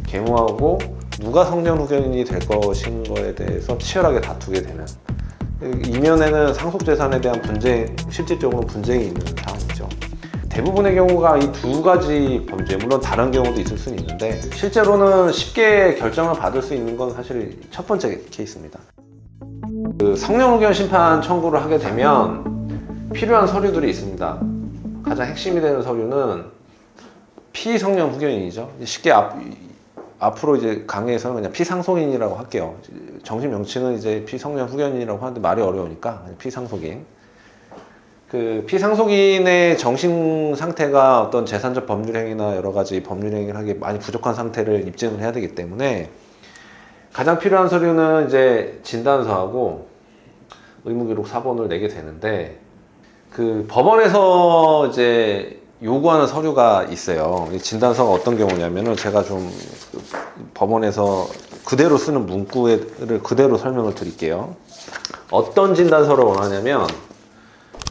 계모하고 누가 성년 후견인이 될 것인 거에 대해서 치열하게 다투게 되는, 이면에는 상속재산에 대한 분쟁, 실질적으로 분쟁이 있는 상황이죠. 대부분의 경우가 이 두 가지 범죄, 물론 다른 경우도 있을 수는 있는데 실제로는 쉽게 결정을 받을 수 있는 건 사실 첫 번째 케이스입니다. 그 성년 후견 심판 청구를 하게 되면 필요한 서류들이 있습니다. 가장 핵심이 되는 서류는 피성년 후견인이죠. 쉽게 앞으로 이제 강의에서는 그냥 피상속인이라고 할게요. 정식 명칭은 이제 피성년 후견인이라고 하는데 말이 어려우니까 피상속인. 그 피상속인의 정신 상태가 어떤 재산적 법률행위나 여러 가지 법률행위를 하기 많이 부족한 상태를 입증을 해야 되기 때문에 가장 필요한 서류는 이제 진단서하고 의무기록 사본을 내게 되는데, 그 법원에서 이제 요구하는 서류가 있어요. 진단서가 어떤 경우냐면은 제가 좀 법원에서 그대로 쓰는 문구를 그대로 설명을 드릴게요. 어떤 진단서를 원하냐면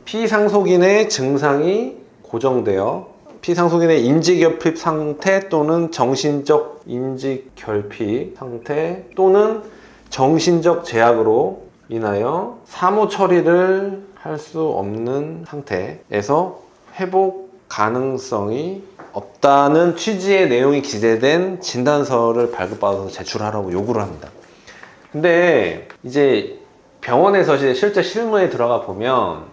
피상속인의 증상이 고정되어 피상속인의 인지결핍 상태 또는 정신적 인지결핍 상태 또는 정신적 제약으로 인하여 사무 처리를 할 수 없는 상태에서 회복 가능성이 없다는 취지의 내용이 기재된 진단서를 발급받아서 제출하라고 요구를 합니다. 근데 이제 병원에서 실제 실무에 들어가 보면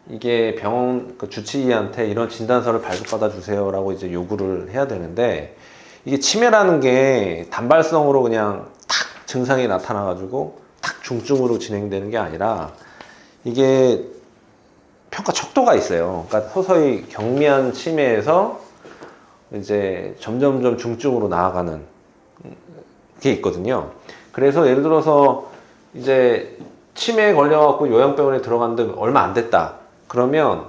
이게 병원 주치의한테 이런 진단서를 발급받아 주세요 라고 이제 요구를 해야 되는데, 이게 치매라는 게 단발성으로 그냥 탁 증상이 나타나 가지고 탁 중증으로 진행되는 게 아니라 이게 평가 척도가 있어요. 그러니까 서서히 경미한 치매에서 이제 점점점 중증으로 나아가는 게 있거든요. 그래서 예를 들어서 이제 치매에 걸려갖고 요양병원에 들어갔는데 얼마 안 됐다. 그러면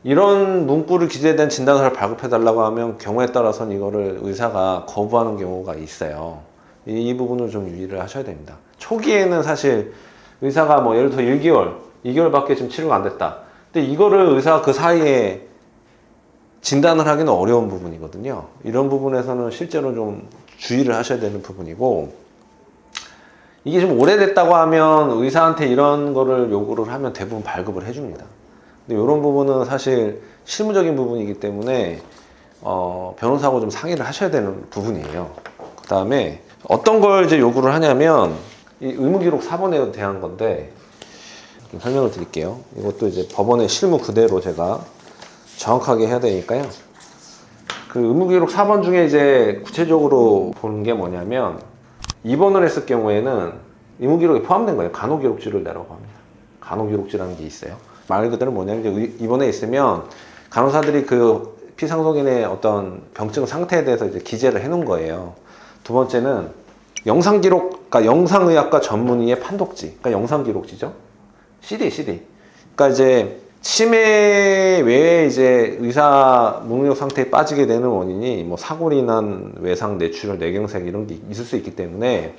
이런 문구를 기재된 진단서를 발급해달라고 하면 경우에 따라서는 이거를 의사가 거부하는 경우가 있어요. 이 부분을 좀 유의를 하셔야 됩니다. 초기에는 사실 의사가 뭐 예를 들어 1개월, 2개월밖에 지금 치료가 안 됐다. 근데 이거를 의사가 그 사이에 진단을 하기는 어려운 부분이거든요. 이런 부분에서는 실제로 좀 주의를 하셔야 되는 부분이고, 이게 좀 오래됐다고 하면 의사한테 이런 거를 요구를 하면 대부분 발급을 해줍니다. 근데 이런 부분은 사실 실무적인 부분이기 때문에 변호사하고 좀 상의를 하셔야 되는 부분이에요. 그 다음에 어떤 걸 이제 요구를 하냐면 이 의무기록 사본에 대한 건데 설명을 드릴게요. 이것도 이제 법원의 실무 그대로 제가 정확하게 해야 되니까요. 그 의무기록 사본 중에 이제 구체적으로 보는 게 뭐냐면, 입원을 했을 경우에는 의무기록에 포함된 거예요. 간호기록지를 내라고 합니다. 간호기록지라는 게 있어요. 말 그대로 뭐냐면 입원에 있으면 간호사들이 그 피상속인의 어떤 병증 상태에 대해서 이제 기재를 해 놓은 거예요. 두 번째는 영상기록, 그러니까 영상의학과 전문의의 판독지, 그러니까 영상기록지죠. CD. 그러니까 이제 치매 외에 이제 의사 무능력 상태에 빠지게 되는 원인이 뭐 사고리 난 외상, 뇌출혈, 뇌경색 이런 게 있을 수 있기 때문에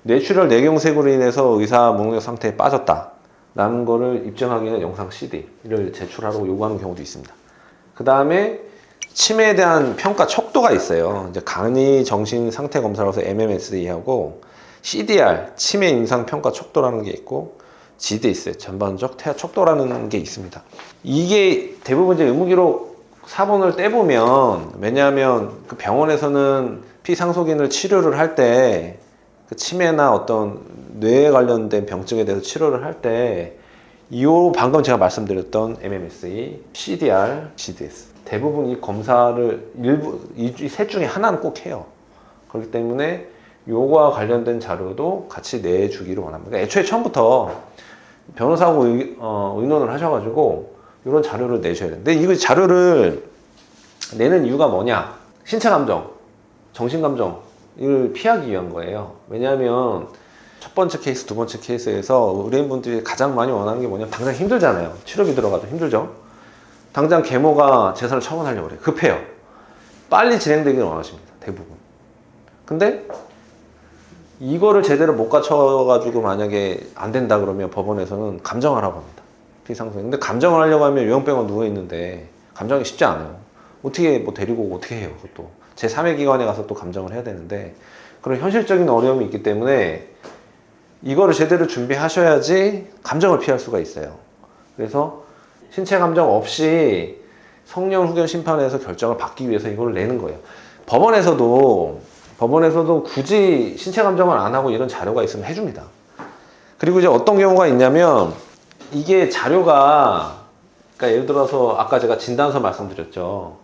뇌출혈, 뇌경색으로 인해서 의사 무능력 상태에 빠졌다 라는 거를 입증하기 위해 영상 CD를 제출하라고 요구하는 경우도 있습니다. 그 다음에 치매에 대한 평가 척도가 있어요. 이제 간이 정신 상태 검사로서 MMSE하고 CDR, 치매 임상 평가 척도라는 게 있고 GDS, 전반적 태아 척도라는 게 있습니다. 이게 대부분 이제 의무기록 사본을 떼보면, 왜냐하면 그 병원에서는 피상속인을 치료를 할 때 그 치매나 어떤 뇌에 관련된 병증에 대해서 치료를 할 때 방금 제가 말씀드렸던 MMSE, CDR, GDS 대부분 이 검사를 이 셋 중에 하나는 꼭 해요. 그렇기 때문에 요거와 관련된 자료도 같이 내주기를 원합니다. 그러니까 애초에 처음부터 변호사하고 의논을 하셔가지고 이런 자료를 내셔야 돼요. 근데 이 자료를 내는 이유가 뭐냐? 신체 감정, 정신 감정 이걸 피하기 위한 거예요. 왜냐하면 첫 번째 케이스, 두 번째 케이스에서 의뢰인분들이 가장 많이 원하는 게 뭐냐면 당장 힘들잖아요. 치료비 들어가도 힘들죠. 당장 계모가 재산을 처분하려고 그래요. 급해요. 빨리 진행되기를 원하십니다. 대부분. 근데 이거를 제대로 못 갖춰가지고 만약에 안 된다 그러면 법원에서는 감정하라고 합니다. 피상속인. 근데 감정을 하려고 하면 요양병원 누워있는데 감정이 쉽지 않아요. 어떻게 뭐 데리고 오고 어떻게 해요, 그것도. 제3의 기관에 가서 또 감정을 해야 되는데 그런 현실적인 어려움이 있기 때문에 이거를 제대로 준비하셔야지 감정을 피할 수가 있어요. 그래서 신체 감정 없이 성년 후견 심판에서 결정을 받기 위해서 이걸 내는 거예요. 법원에서도 굳이 신체 감정을 안 하고 이런 자료가 있으면 해줍니다. 그리고 이제 어떤 경우가 있냐면 이게 자료가 그러니까 예를 들어서 아까 제가 진단서 말씀드렸죠.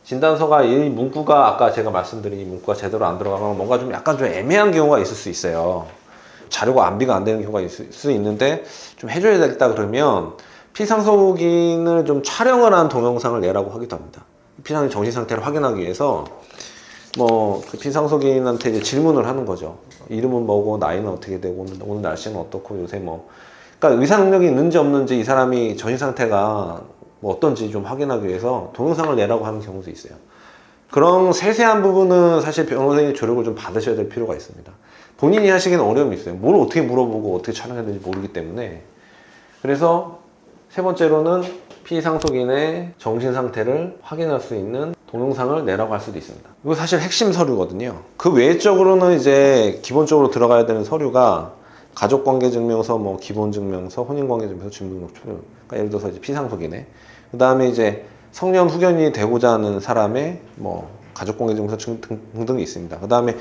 진단서가 이 문구가 아까 제가 말씀드린 이 문구가 제대로 안 들어가면 뭔가 좀 약간 좀 애매한 경우가 있을 수 있어요. 자료가 안비가 안 되는 경우가 있을 수 있는데 좀 해줘야 되겠다 그러면 피상속인을 좀 촬영을 한 동영상을 내라고 하기도 합니다. 피상속인 정신 상태를 확인하기 위해서 그 피상속인한테 이제 질문을 하는 거죠. 이름은 뭐고 나이는 어떻게 되고 오늘 날씨는 어떻고 요새 그러니까 의사 능력이 있는지 없는지 이 사람이 정신 상태가 어떤지 좀 확인하기 위해서 동영상을 내라고 하는 경우도 있어요. 그런 세세한 부분은 사실 변호사의 조력을 좀 받으셔야 될 필요가 있습니다. 본인이 하시기에는 어려움이 있어요. 뭘 어떻게 물어보고 어떻게 촬영해야 되는지 모르기 때문에. 그래서 세 번째로는 피상속인의 정신 상태를 확인할 수 있는 동영상을 내라고 할 수도 있습니다. 이거 사실 핵심 서류거든요. 그 외적으로는 이제 기본적으로 들어가야 되는 서류가 가족관계증명서, 기본증명서, 혼인관계증명서, 주민등록 초를. 그러니까 예를 들어서 이제 피상속인의. 그 다음에 이제 성년 후견이 되고자 하는 사람의 가족관계증명서 등등이 있습니다. 그 다음에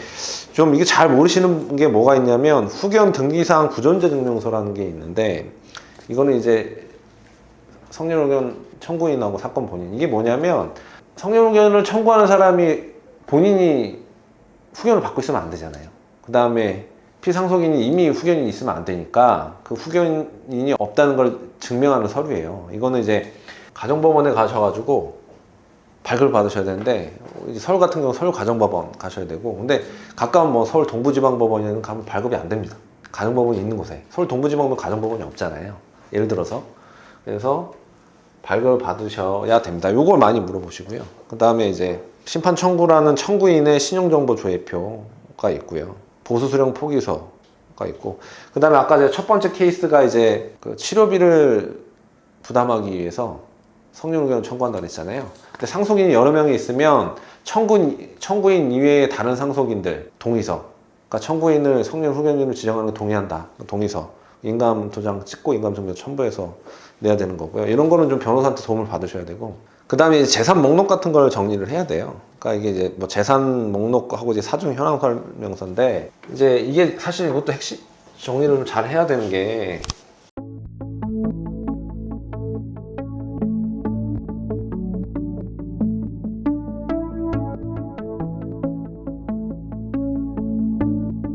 좀 이게 잘 모르시는 게 뭐가 있냐면 후견 등기사항 부존재 증명서라는 게 있는데 이거는 이제 성년 후견 청구인하고 사건 본인. 이게 뭐냐면 성년 후견을 청구하는 사람이 본인이 후견을 받고 있으면 안 되잖아요. 그 다음에 피상속인이 이미 후견인이 있으면 안 되니까 그 후견인이 없다는 걸 증명하는 서류예요. 이거는 이제 가정법원에 가셔가지고 발급을 받으셔야 되는데 이제 서울 같은 경우 서울 가정법원 가셔야 되고 근데 가까운 서울 동부지방법원에는 가면 발급이 안 됩니다. 가정법원이 있는 곳에 서울 동부지방법원 가정법원이 없잖아요. 예를 들어서 그래서 발급을 받으셔야 됩니다. 요걸 많이 물어보시고요. 그 다음에 이제 심판 청구라는 청구인의 신용정보 조회표가 있고요. 보수 수령 포기서가 있고 그 다음에 아까 제가 첫 번째 케이스가 이제 그 치료비를 부담하기 위해서 성년 후견을 청구한다고 했잖아요. 근데 상속인이 여러 명이 있으면 청구인 이외의 다른 상속인들 동의서, 그러니까 청구인을 성년 후견인으로 지정하는 거 동의한다. 동의서, 인감 도장 찍고 인감증명 첨부해서 내야 되는 거고요. 이런 거는 좀 변호사한테 도움을 받으셔야 되고, 그 다음에 재산 목록 같은 걸 정리를 해야 돼요. 그러니까 이게 이제 재산 목록하고 이제 사중 현황 설명서인데, 이제 이게 사실 이것도 핵심 정리를 좀 잘 해야 되는 게,